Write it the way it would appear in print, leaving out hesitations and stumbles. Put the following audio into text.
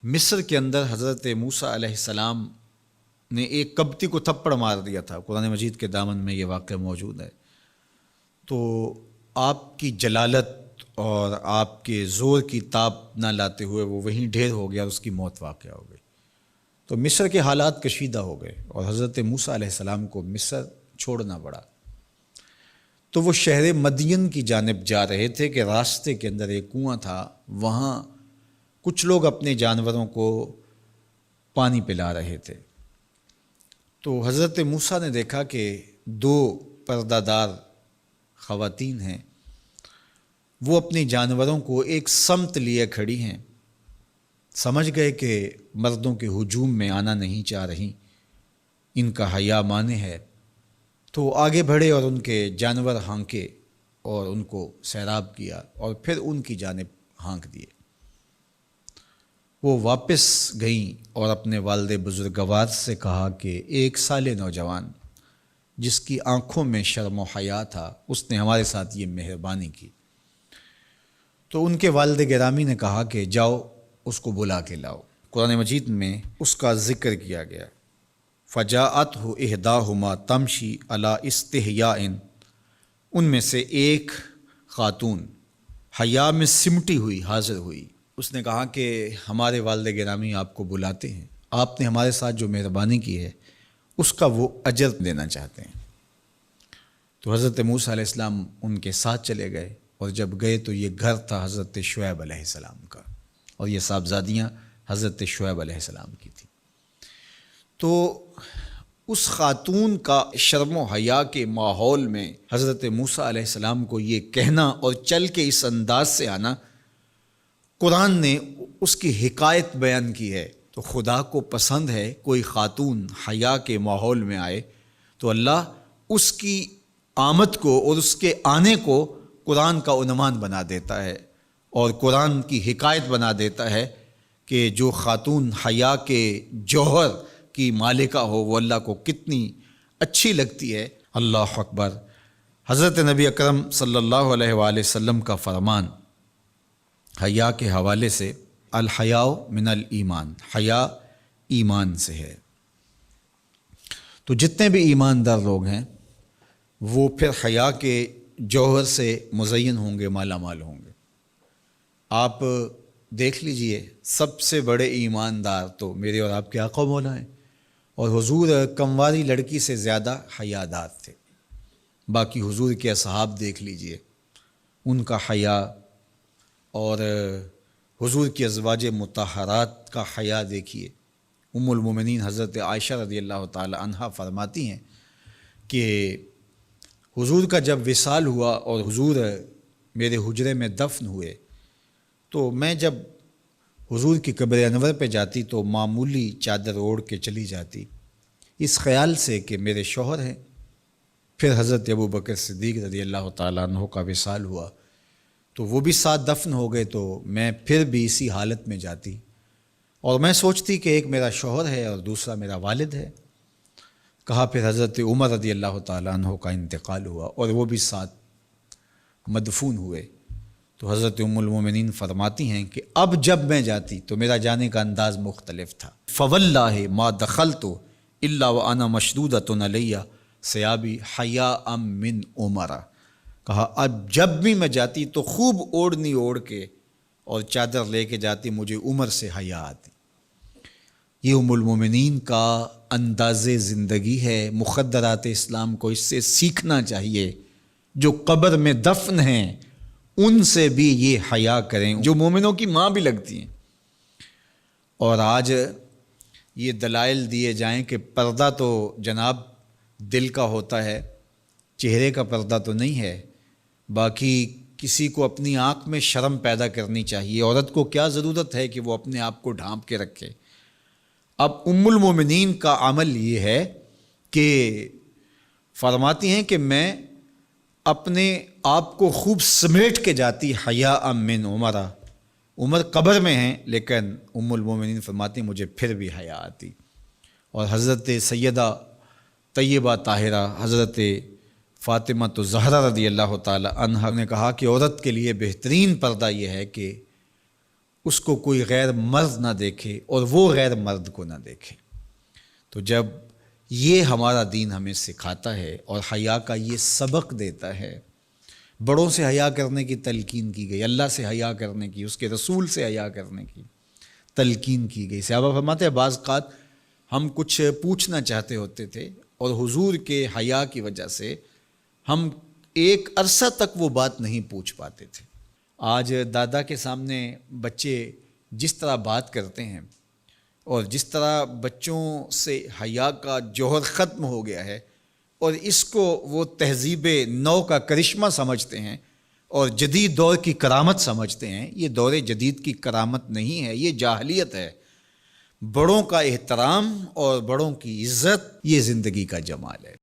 مصر کے اندر حضرت موسیٰ علیہ السلام نے ایک کبتی کو تھپڑ مار دیا تھا۔ قرآن مجید کے دامن میں یہ واقعہ موجود ہے۔ تو آپ کی جلالت اور آپ کے زور کی تاب نہ لاتے ہوئے وہ وہیں ڈھیر ہو گیا اور اس کی موت واقع ہو گئی۔ تو مصر کے حالات کشیدہ ہو گئے اور حضرت موسیٰ علیہ السلام کو مصر چھوڑنا پڑا۔ تو وہ شہر مدین کی جانب جا رہے تھے کہ راستے کے اندر ایک کنواں تھا، وہاں کچھ لوگ اپنے جانوروں کو پانی پلا رہے تھے۔ تو حضرت موسیٰ نے دیکھا کہ دو پردہ دار خواتین ہیں، وہ اپنے جانوروں کو ایک سمت لیے کھڑی ہیں۔ سمجھ گئے کہ مردوں کے ہجوم میں آنا نہیں چاہ رہی، ان کا حیا مانے ہے۔ تو آگے بڑھے اور ان کے جانور ہانکے اور ان کو سیراب کیا اور پھر ان کی جانب ہانک دیے۔ وہ واپس گئیں اور اپنے والد بزرگوار سے کہا کہ ایک سالے نوجوان جس کی آنکھوں میں شرم و حیا تھا، اس نے ہمارے ساتھ یہ مہربانی کی۔ تو ان کے والد گرامی نے کہا کہ جاؤ اس کو بلا کے لاؤ۔ قرآن مجید میں اس کا ذکر کیا گیا۔ فجاءتہ احداہما تمشی علی استحیاء، ان میں سے ایک خاتون حیا میں سمٹی ہوئی حاضر ہوئی۔ اس نے کہا کہ ہمارے والد گرامی آپ کو بلاتے ہیں، آپ نے ہمارے ساتھ جو مہربانی کی ہے اس کا وہ اجر دینا چاہتے ہیں۔ تو حضرت موسیٰ علیہ السلام ان کے ساتھ چلے گئے، اور جب گئے تو یہ گھر تھا حضرت شعیب علیہ السلام کا، اور یہ صاحبزادیاں حضرت شعیب علیہ السلام کی تھیں۔ تو اس خاتون کا شرم و حیا کے ماحول میں حضرت موسیٰ علیہ السلام کو یہ کہنا اور چل کے اس انداز سے آنا، قرآن نے اس کی حکایت بیان کی ہے۔ تو خدا کو پسند ہے کوئی خاتون حیا کے ماحول میں آئے تو اللہ اس کی آمد کو اور اس کے آنے کو قرآن کا عنوان بنا دیتا ہے، اور قرآن کی حکایت بنا دیتا ہے کہ جو خاتون حیا کے جوہر کی مالکہ ہو وہ اللہ کو کتنی اچھی لگتی ہے۔ اللہ اکبر۔ حضرت نبی اکرم صلی اللہ علیہ وآلہ وسلم کا فرمان حیا کے حوالے سے، الحیاء من الایمان، حیا ایمان سے ہے۔ تو جتنے بھی ایماندار لوگ ہیں وہ پھر حیا کے جوہر سے مزین ہوں گے، مالا مال ہوں گے۔ آپ دیکھ لیجئے، سب سے بڑے ایماندار تو میرے اور آپ کے آقا مولا ہیں، اور حضور کمواری لڑکی سے زیادہ حیادار تھے۔ باقی حضور کے اصحاب دیکھ لیجئے، ان کا حیا، اور حضور کی ازواج مطہرات کا حیا دیکھیے۔ ام المومنین حضرت عائشہ رضی اللہ تعالی عنہا فرماتی ہیں کہ حضور کا جب وصال ہوا اور حضور میرے حجرے میں دفن ہوئے، تو میں جب حضور کی قبر انور پہ جاتی تو معمولی چادر اوڑھ کے چلی جاتی، اس خیال سے کہ میرے شوہر ہیں۔ پھر حضرت ابوبکر صدیق رضی اللہ تعالیٰ عنہ کا وصال ہوا تو وہ بھی ساتھ دفن ہو گئے، تو میں پھر بھی اسی حالت میں جاتی اور میں سوچتی کہ ایک میرا شوہر ہے اور دوسرا میرا والد ہے۔ کہا پھر حضرت عمر رضی اللہ تعالیٰ عنہ کا انتقال ہوا اور وہ بھی ساتھ مدفون ہوئے۔ تو حضرت ام المومنین فرماتی ہیں کہ اب جب میں جاتی تو میرا جانے کا انداز مختلف تھا۔ فواللہ ما دخلت الا وانا مشدودۃ علی ثیابی حیاء من عمر۔ کہا اب جب بھی میں جاتی تو خوب اوڑھنی اوڑھ کے اور چادر لے کے جاتی، مجھے عمر سے حیا آتی۔ یہ ام المومنین کا انداز زندگی ہے۔ مخدرات اسلام کو اس سے سیکھنا چاہیے۔ جو قبر میں دفن ہیں ان سے بھی یہ حیا کریں، جو مومنوں کی ماں بھی لگتی ہیں۔ اور آج یہ دلائل دیے جائیں کہ پردہ تو جناب دل کا ہوتا ہے، چہرے کا پردہ تو نہیں ہے۔ باقی کسی کو اپنی آنکھ میں شرم پیدا کرنی چاہیے۔ عورت کو کیا ضرورت ہے کہ وہ اپنے آپ کو ڈھانپ کے رکھے؟ اب ام المومنین کا عمل یہ ہے کہ فرماتی ہیں کہ میں اپنے آپ کو خوب سمیٹ کے جاتی حیاء من عمر۔ عمر قبر میں ہیں لیکن ام المومنین فرماتی ہیں مجھے پھر بھی حیا آتی۔ اور حضرت سیدہ طیبہ طاہرہ حضرت فاطمہ الزہرا رضی اللہ تعالی عنہا نے کہا کہ عورت کے لیے بہترین پردہ یہ ہے کہ اس کو کوئی غیر مرد نہ دیکھے اور وہ غیر مرد کو نہ دیکھے۔ تو جب یہ ہمارا دین ہمیں سکھاتا ہے اور حیا کا یہ سبق دیتا ہے، بڑوں سے حیا کرنے کی تلقین کی گئی، اللہ سے حیا کرنے کی، اس کے رسول سے حیا کرنے کی تلقین کی گئی۔ صحابہ فرماتے ہیں بعض اوقات ہم کچھ پوچھنا چاہتے ہوتے تھے اور حضور کے حیا کی وجہ سے ہم ایک عرصہ تک وہ بات نہیں پوچھ پاتے تھے۔ آج دادا کے سامنے بچے جس طرح بات کرتے ہیں اور جس طرح بچوں سے حیا کا جوہر ختم ہو گیا ہے اور اس کو وہ تہذیب نو کا کرشمہ سمجھتے ہیں اور جدید دور کی کرامت سمجھتے ہیں، یہ دور جدید کی کرامت نہیں ہے، یہ جاہلیت ہے۔ بڑوں کا احترام اور بڑوں کی عزت یہ زندگی کا جمال ہے۔